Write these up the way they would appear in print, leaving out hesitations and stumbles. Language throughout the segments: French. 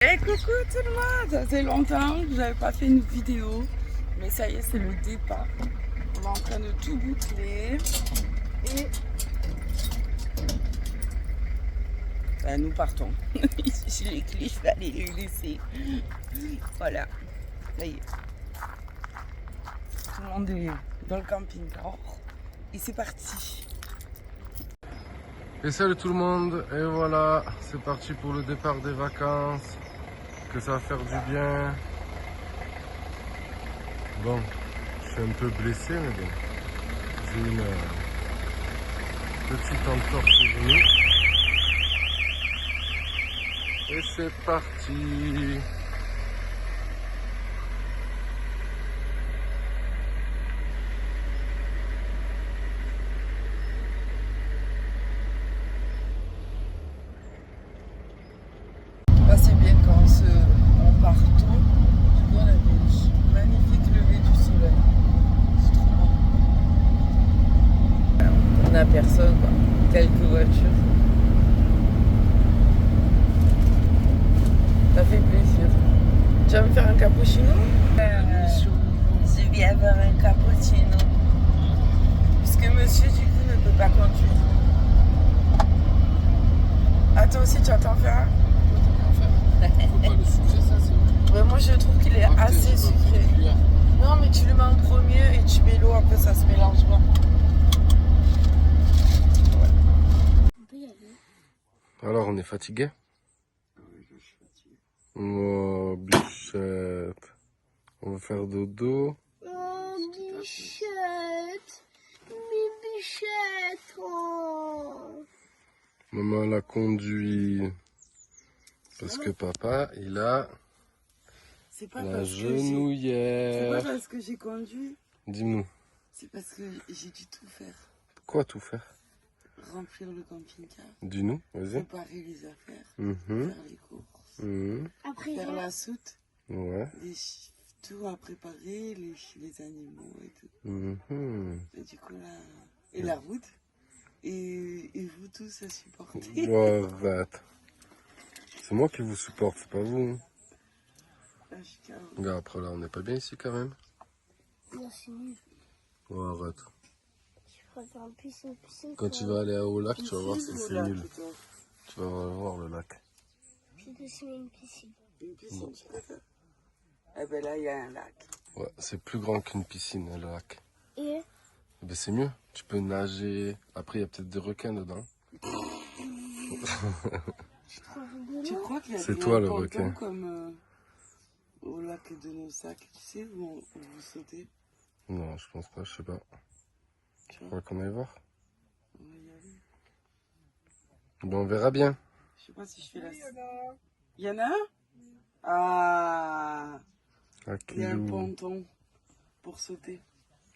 Hey, coucou tout le monde, ça fait longtemps que j'avais pas fait une vidéo, mais ça y est, c'est le départ. On est en train de tout boucler et ben, nous partons. J'ai les clés, je vais aller les laisser. Voilà, ça y est. Tout le monde est dans le camping-car et c'est parti. Et salut tout le monde, et voilà, c'est parti pour le départ des vacances, que ça va faire du bien. Bon, je suis un peu blessé, mais bon, j'ai une petite entorse au genou. Et c'est parti. C'est bien quand on part tôt. Du coup, on a des magnifiques levées du soleil. C'est trop beau. On n'a personne, quoi. Quelques voitures. Ça fait plaisir. Tu vas me faire un cappuccino? Je viens avoir un cappuccino. Puisque monsieur, du coup, ne peut pas conduire. Ah, toi aussi, tu entends faire un? Faut pas le sucrer, ça c'est vrai. Ouais, moi je trouve qu'il est assez sucré. Non, mais tu le mets en premier et tu mets l'eau, après ça se mélange bien. Alors on est fatigué? Oui, je suis fatigué. Oh, bichette. On va faire dodo. Oh, bichette. Mais bichette. Oh. Maman l'a conduit. Parce que papa, il a la genouillère. C'est pas parce que j'ai conduit. Dis-nous. C'est parce que j'ai dû tout faire. Quoi tout faire? Remplir le camping-car. Dis-nous, vas-y. Préparer les affaires. Mhm. Faire les courses. Mhm. Après, Faire la soute. Ouais. Tout à préparer, les animaux et tout. Mhm. Et du coup là. Et la route. Et vous tous à supporter. Oh, arrête. C'est moi qui vous supporte, c'est pas vous. Regarde, après là, on n'est pas bien ici quand même. non, c'est nul. Oh, arrête. Tu préfères un piscine. Quand tu vas aller au lac, tu vas voir si c'est nul. Tu vas voir le lac. J'ai dessiné une piscine. Une piscine, tu préfères? Eh ben là, il y a un lac. Ouais, c'est plus grand qu'une piscine, le lac. Et Ben c'est mieux. Tu peux nager. Après, il y a peut-être des requins dedans. Tu crois qu'il y a C'est des toi, le pontons requin. comme au lac de Nossac, tu sais, où vous sautez? Non, je pense pas, je sais pas. Tu Tu vois, crois qu'on aille voir? on va y aller. Bon, on verra bien. Je sais pas si je fais la... Il y en a un? Ah, Ah, il y a un Kilou. ponton pour sauter.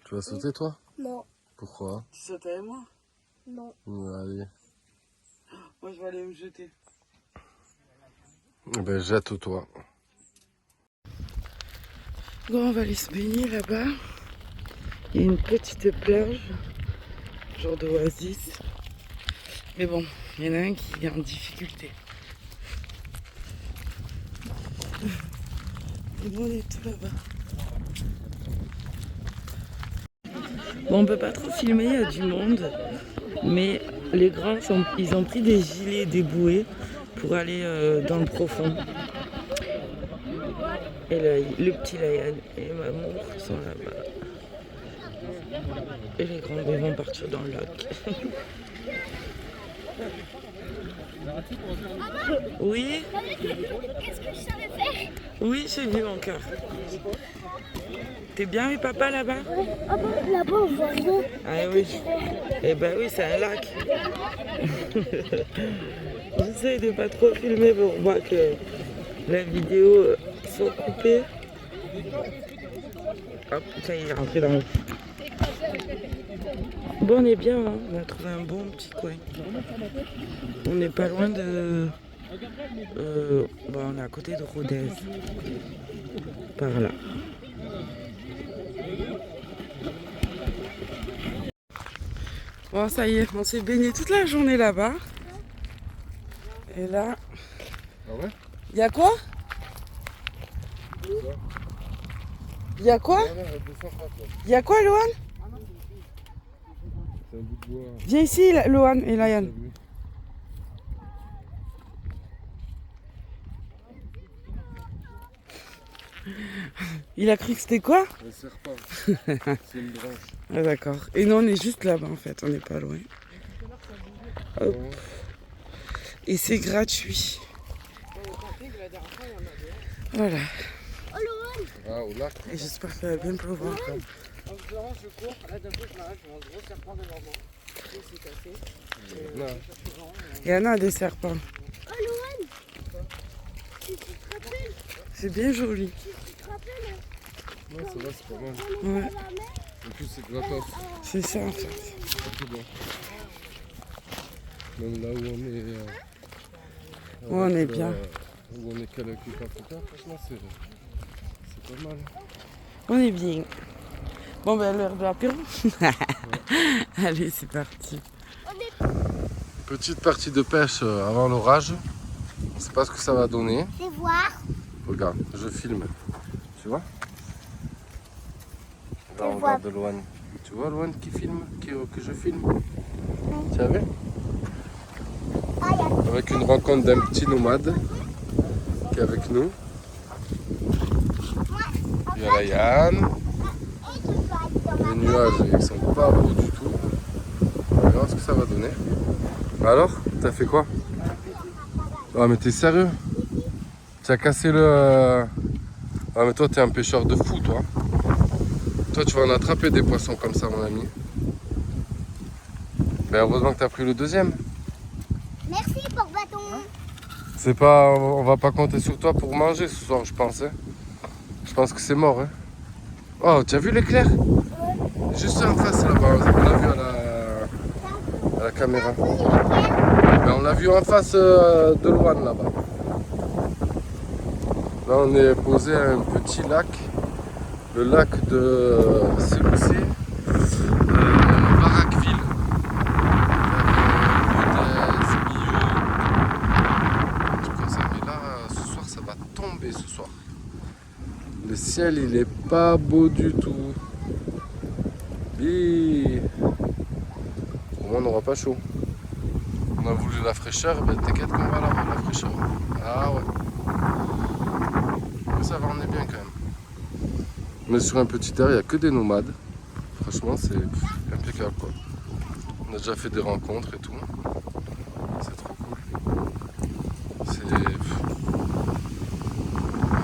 Tu vas sauter, toi? non, Pourquoi? Tu sautes avec moi? non. Ouais, allez. Moi, je vais aller me jeter. Eh ben, jette-toi. Bon, on va aller se baigner là-bas. Il y a une petite plage, genre d'oasis. Mais bon, il y en a un qui est en difficulté. Et bon, on est tout là-bas. Bon, on peut pas trop filmer, il y a du monde. Mais les grands, ils ont pris des gilets, des bouées pour aller dans le profond. Et là, le petit Layan et maman sont là-bas. Et les grands ils vont partir dans le lac. Oui? Qu'est-ce que je savais faire? Oui, j'ai vu mon cœur. T'es bien avec papa là-bas? Ah bon, là-bas, on voit rien. Ah oui. Eh ben oui, c'est un lac. J'essaie de pas trop filmer pour voir que la vidéo soit coupée. Hop, ça y est, rentré dans le... Bon, on est bien, hein. On a trouvé un bon petit coin. On n'est pas loin de... bon, on est à côté de Rodez. Par là. Bon, ça y est, on s'est baigné toute la journée là-bas. Et là... Ah ouais? Il y a quoi? Il y a quoi? Non, elle descend pas, toi. Il y a quoi, Lohan? C'est un bout de bois. Viens ici, Lohan et T'as Layan. vu? Il a cru que c'était quoi? Un serpent. C'est une branche. Ah, d'accord. Et nous, on est juste là-bas, en fait. On n'est pas loin. Hop. Et c'est gratuit. Voilà. Oh, Laurent. Ah, au lac. Et j'espère qu'il va bien pleuvoir. En l'occurrence, je cours, là d'un coup je m'arrête, je vois un gros serpent devant moi. Il s'est cassé. Non. Il y en a des serpents. Oh, Laurent. Tu te rappelles? C'est bien joli. Tu te rappelles? Ouais, ça va, c'est pas mal. On Ouais. était à la mer. En plus, c'est gratos. C'est ça, en fait. C'est tout bon. Même là où on est. Où on est avec, bien. Où on est qu'avec les Africains, franchement, c'est pas mal. On est bien. Bon, ben, l'heure de l'apéro. Allez, c'est parti. Petite partie de pêche avant l'orage. On sait pas ce que ça va donner. Fais voir. Regarde, je filme. Tu vois? Là, on Je vois. regarde Loan. Tu vois Loan qui filme, que je filme? Tu as vu? Avec une rencontre d'un petit nomade qui est avec nous. Il y a la Yann. Les nuages, ils sont pas beaux du tout. On va voir ce que ça va donner. Alors, t'as fait quoi? Ah mais t'es sérieux? Tu as cassé le... Ah mais toi t'es un pêcheur de fou toi. Toi tu vas en attraper des poissons comme ça mon ami. Mais heureusement que t'as pris le deuxième. Merci pour bâton. C'est pas... On va pas compter sur toi pour manger ce soir je pense. Hein. Je pense que c'est mort. Hein. Oh tu as vu l'éclair? Juste en face là-bas, on l'a vu à la caméra. Mais on l'a vu en face de loin là-bas. Là on est posé à un petit lac, le lac de Seloussé, Barakville. Comme ça, mais là ce soir ça va tomber ce soir. Le ciel il est pas beau du tout. Et au moins on n'aura pas chaud. On a voulu la fraîcheur, ben t'inquiète qu'on va l'avoir la fraîcheur. Ah ouais. Mais ça va, on est bien quand même. On est sur un petit terre, il n'y a que des nomades. Franchement c'est impeccable quoi. On a déjà fait des rencontres et tout. C'est trop cool. C'est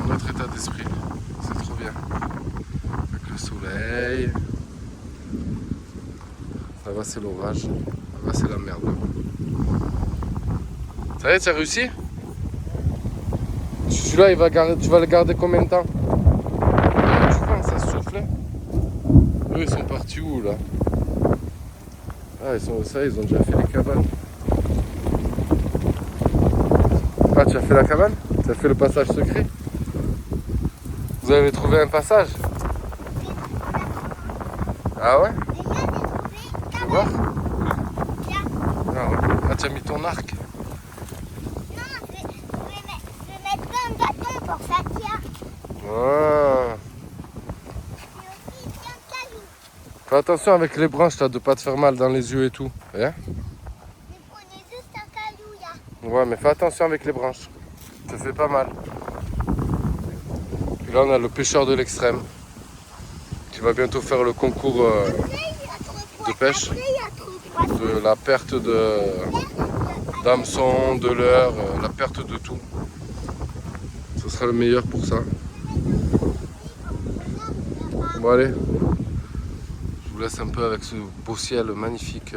notre état d'esprit. C'est trop bien. Avec le soleil. Là-bas c'est l'orage, là-bas c'est la merde. Ça y est, tu as réussi? Celui-là, tu vas le garder combien de temps? Tu vois, ça souffle. Eux, ils sont partis où là? Ah, ils ont déjà fait les cabanes. Ah, tu as fait la cabane? Tu as fait le passage secret? Vous avez trouvé un passage? Ah ouais? Tu vois? Ah, ouais. Ah, tu as mis ton arc. Non, je vais mettre plein de bâtons pour ça tient. Ah. Et aussi, il tient de cailloux. Fais attention avec les branches là, de pas te faire mal dans les yeux et tout. Hein? Mais prenez juste un caillou là. Ouais, mais fais attention avec les branches. Ça fait pas mal. Et là, on a le pêcheur de l'extrême qui va bientôt faire le concours de pêche. De la perte d'hameçon, de leurre, la perte de tout. Ce sera le meilleur pour ça. Bon allez, je vous laisse un peu avec ce beau ciel magnifique,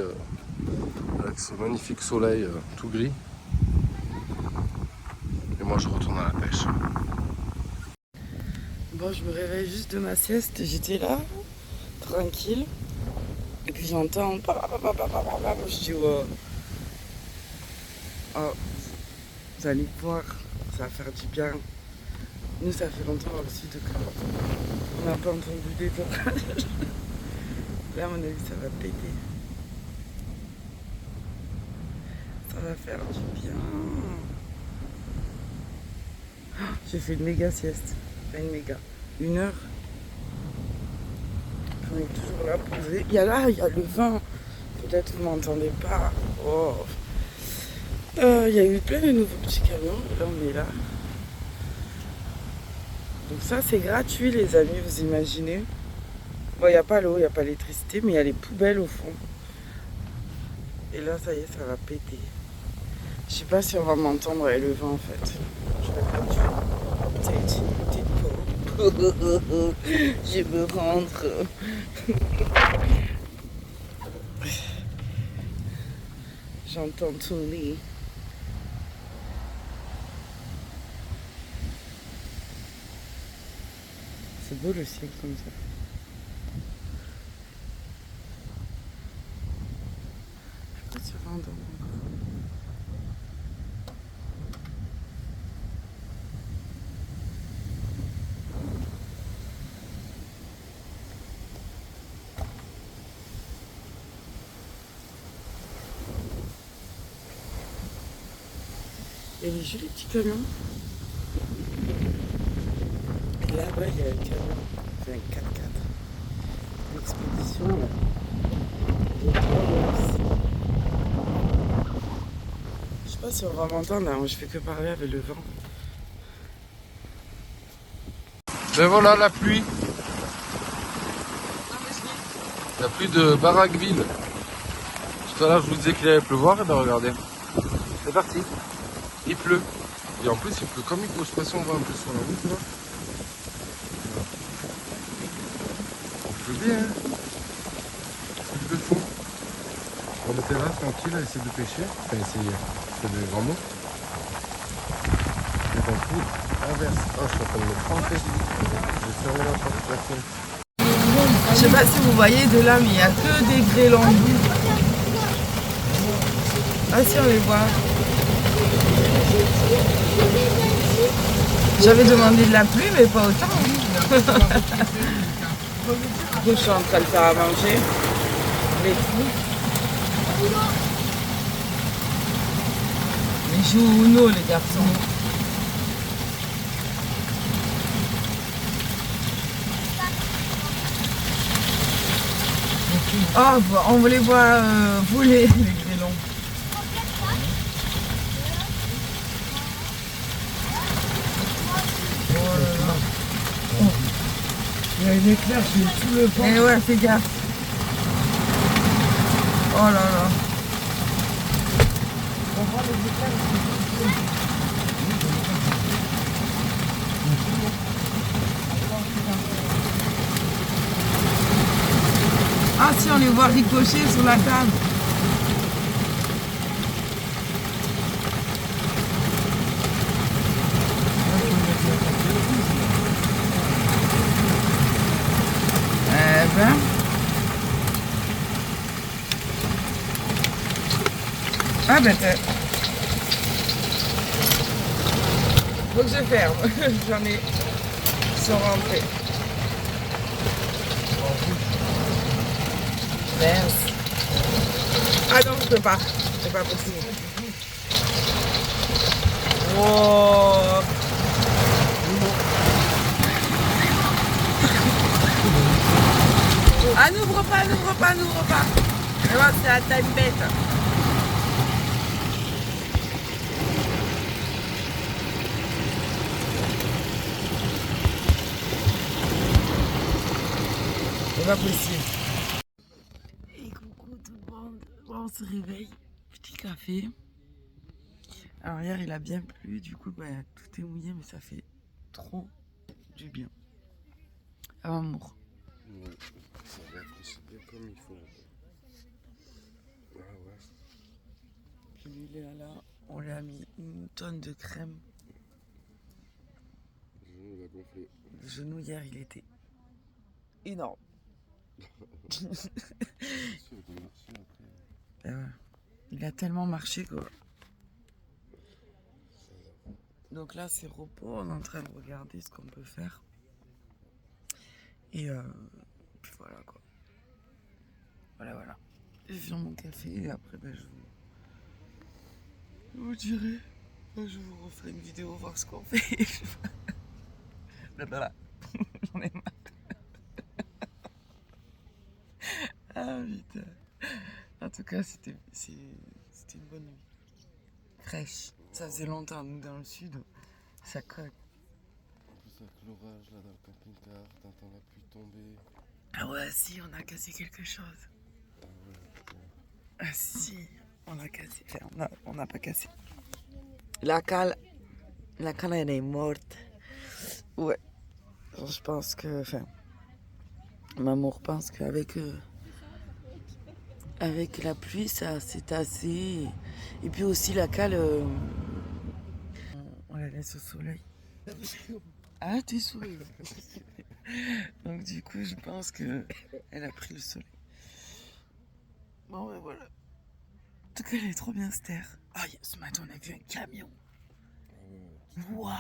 avec ce magnifique soleil tout gris. Et moi je retourne à la pêche. Bon, je me réveille juste de ma sieste. J'étais là, tranquille. Et puis j'entends... Je dis, oh, vous allez voir, ça va faire du bien. Nous, ça fait longtemps aussi qu'on n'a pas entendu des orages. Là, à mon avis, ça va péter. Ça va faire du bien. J'ai fait une méga sieste. pas une méga. 1 heure. On est toujours là posé. Il y a le vent. Peut-être vous m'entendez pas. Oh. Il y a eu plein de nouveaux petits camions. Là on est là. Donc ça c'est gratuit les amis, vous imaginez. Bon, il n'y a pas l'eau, il n'y a pas l'électricité, mais il y a les poubelles au fond. Et là ça y est, ça va péter. Je sais pas si on va m'entendre avec le vent en fait. Je vais faire une petite pause. Je me rentre. J'entends ton lit. C'est beau le ciel comme ça. Je sais pas si on va entendre encore. Il y a les jolis petits camions. Et là-bas, il y a un camion. C'est un 4x4. L'expédition. Je sais pas si on va m'entendre, hein. Je fais que parler avec le vent. Ben voilà la pluie. La pluie de Baraqueville. Tout à l'heure je vous disais qu'il allait pleuvoir, et ben regardez. C'est parti. Il pleut. Et en plus il pleut comme il faut. Je sais pas si on voit un peu sur la route là. Il pleut bien. Hein. Il pleut fond. On était là tranquille à essayer de pêcher. Enfin essayer. C'est des grands mots. Et d'un coup, inverse. Ah, je suis en train de me tremper. Je vais fermer la porte de la fenêtre. Je sais pas si vous voyez de là, mais il n'y a que des grêlons. Ah si, on les voit. J'avais demandé de la pluie, mais pas autant. Je suis en train de faire à manger. Les fous. Ils jouent au Uno, les garçons. Oh, on les voit voler, les grêlons. Il y a une éclair sur tout le pont. Eh ouais, fais gaffe. Oh là là. On voit les éclairs. Ah si, on les voit ricocher sur la table. Eh ben. Ah ben faut que je ferme. J'en ai. Ils sont rentrés. Mince. Ah non, je peux pas. C'est pas possible. Wow. Ah, n'ouvre pas. Et moi, c'est la taille bête. C'est pas possible. Et coucou tout le monde. Bon, on se réveille. Petit café. Alors hier il a bien plu, du coup bah, tout est mouillé, mais ça fait trop du bien. Amour. Oui, ça rafraîchit bien comme il faut. Ah ouais. Puis lui il est là, on lui a mis une tonne de crème. Le genou il a gonflé. Le genou hier il était énorme. Ben ouais. Il a tellement marché quoi. Donc là c'est repos, on est en train de regarder ce qu'on peut faire. Et puis voilà quoi. Voilà. Je viens mon café et après ben, je vous dirai. Je vous referai une vidéo voir ce qu'on fait. J'en ai marre. Ah putain. En tout cas, c'était une bonne nuit. Fraîche. Ça faisait longtemps, nous dans le sud, ça colle. En plus avec l'orage là dans le camping-car, t'entends la pluie tomber. Ah ouais, si, on a cassé quelque chose. Ah si, on a cassé. Enfin, on n'a pas cassé. La cale, elle est morte. Ouais. Je pense que, enfin, maman pense qu'avec avec la pluie, ça s'est tassé. Et puis aussi la cale, on la laisse au soleil. Ah, t'es soleil. Donc du coup, je pense que elle a pris le soleil. Bon, ouais, voilà. En tout cas, elle est trop bien, cette terre. Ah, ce matin, on a vu un camion. What?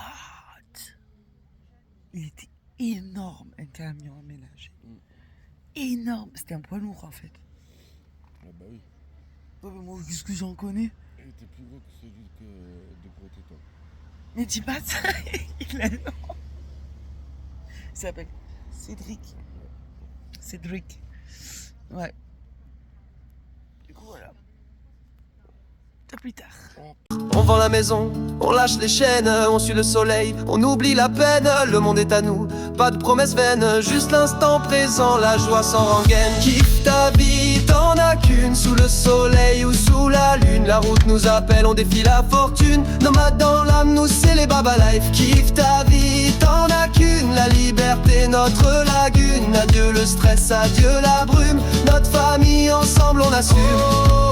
Il était énorme, un camion aménagé. Énorme. C'était un poids lourd, en fait. Ah bah oui. Ouais, mais moi, qu'est-ce que j'en connais? Il était plus gros que celui de Protéton. Mais dis pas ça. Il est énorme. Il s'appelle Cédric. Cédric. Ouais. Du coup, voilà. À plus tard. On vend la maison, on lâche les chaînes, on suit le soleil, on oublie la peine, le monde est à nous, pas de promesses vaines, juste l'instant présent, la joie sans rengaine. Kiffe ta vie, t'en as qu'une, sous le soleil ou sous la lune, la route nous appelle, on défie la fortune, nomades dans l'âme, nous c'est les Baba Life. Kiffe ta vie, t'en as qu'une, la liberté notre lagune, adieu le stress, adieu la brume, notre famille ensemble on assume.